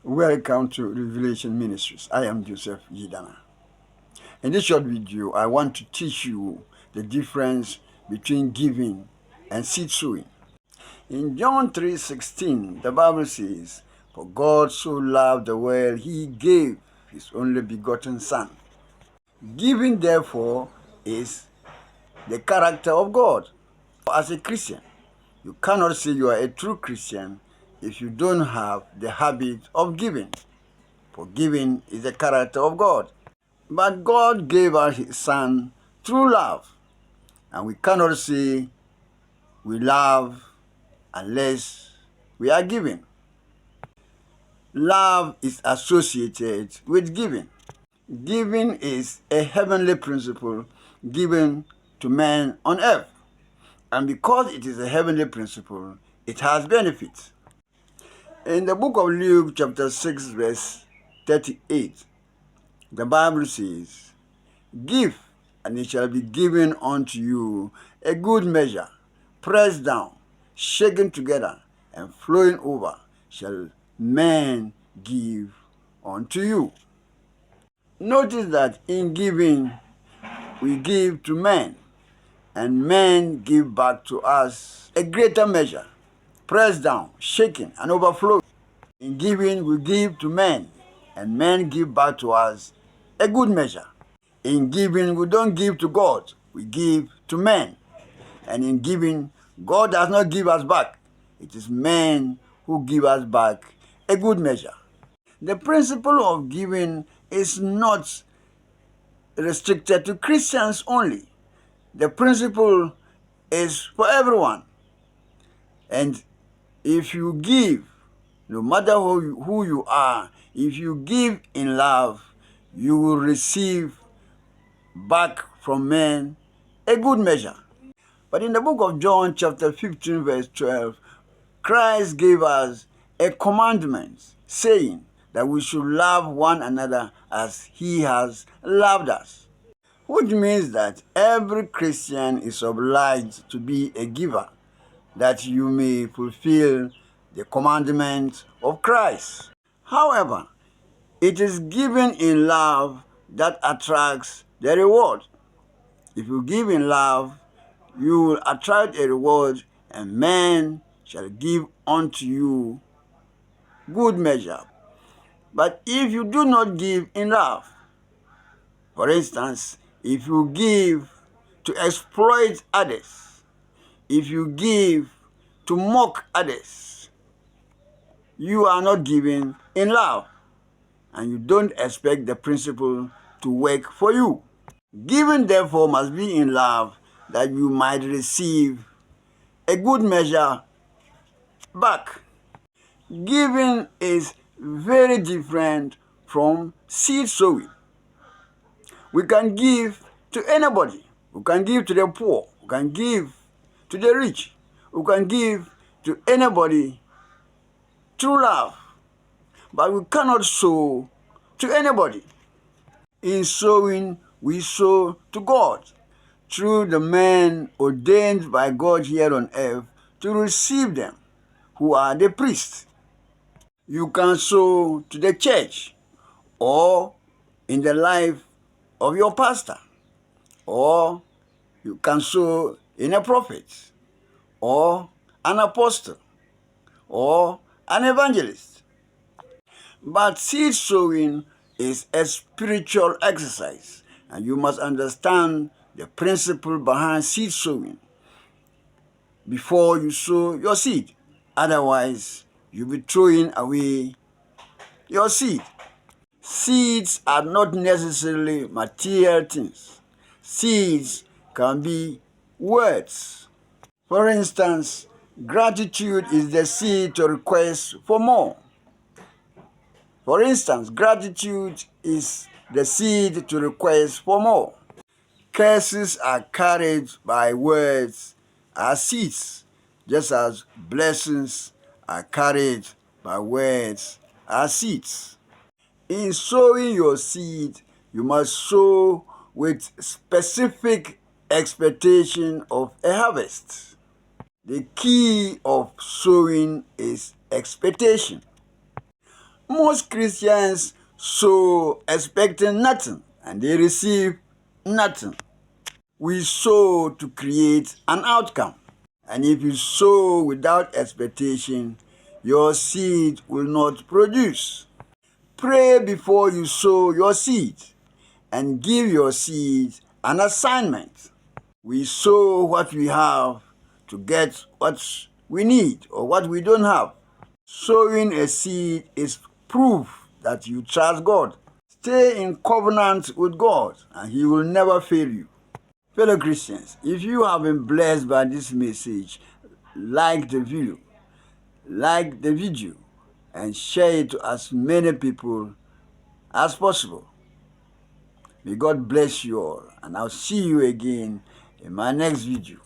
Welcome to Revelation Ministries. I am Joseph Yidana. In this short video, I want to teach you the difference between giving and seed sowing. In John 3:16, the Bible says, "For God so loved the world, he gave his only begotten Son." Giving, therefore, is the character of God. As a Christian, you cannot say you are a true Christian if you don't have the habit of giving. For giving is the character of God. But God gave us his Son through love. And we cannot say we love unless we are giving. Love is associated with giving. Giving is a heavenly principle given to men on earth. And because it is a heavenly principle, it has benefits. In the book of Luke chapter 6 verse 38, the Bible says, "Give, and it shall be given unto you, a good measure, pressed down, shaken together, and flowing over, shall men give unto you." Notice that in giving, we give to men, and men give back to us a greater measure, pressed down, shaken, and overflowing. In giving, we give to men, and men give back to us a good measure. In giving, we don't give to God, we give to men. And in giving, God does not give us back. It is men who give us back a good measure. The principle of giving is not restricted to Christians only. The principle is for everyone. And if you give, no matter who you are, if you give in love, you will receive back from men a good measure. But in the book of John chapter 15 verse 12, Christ gave us a commandment saying that we should love one another as he has loved us. Which means that every Christian is obliged to be a giver, that you may fulfill the commandment of Christ. However, it is given in love that attracts the reward. If you give in love, you will attract a reward, and men shall give unto you good measure. But if you do not give in love, for instance, if you give to exploit others, if you give to mock others, you are not giving in love, and you don't expect the principle to work for you. Giving, therefore, must be in love, that you might receive a good measure back. Giving is very different from seed sowing. We can give to anybody. We can give to the poor. We can give to the rich. We can give to anybody through love. But we cannot sow to anybody. In sowing, we sow to God through the men ordained by God here on earth to receive them, who are the priests. You can sow to the church, or in the life of your pastor, or you can sow in a prophet, or an apostle, or an evangelist. But seed sowing is a spiritual exercise, and you must understand the principle behind seed sowing before you sow your seed. Otherwise, you'll be throwing away your seed. Seeds are not necessarily material things. Seeds can be words. For instance, gratitude is the seed to request for more. For instance, gratitude is the seed to request for more. Curses are carried by words as seeds, just as blessings are carried by words as seeds. In sowing your seed, you must sow with specific expectation of a harvest. The key of sowing is expectation. Most Christians sow expecting nothing and they receive nothing. We sow to create an outcome. And if you sow without expectation, your seed will not produce. Pray before you sow your seed and give your seed an assignment. We sow what we have to get what we need or what we don't have. Sowing a seed is proof that you trust God. Stay in covenant with God and He will never fail you. Fellow Christians, if you have been blessed by this message, like the video, and share it to as many people as possible. May God bless you all, and I'll see you again in my next video.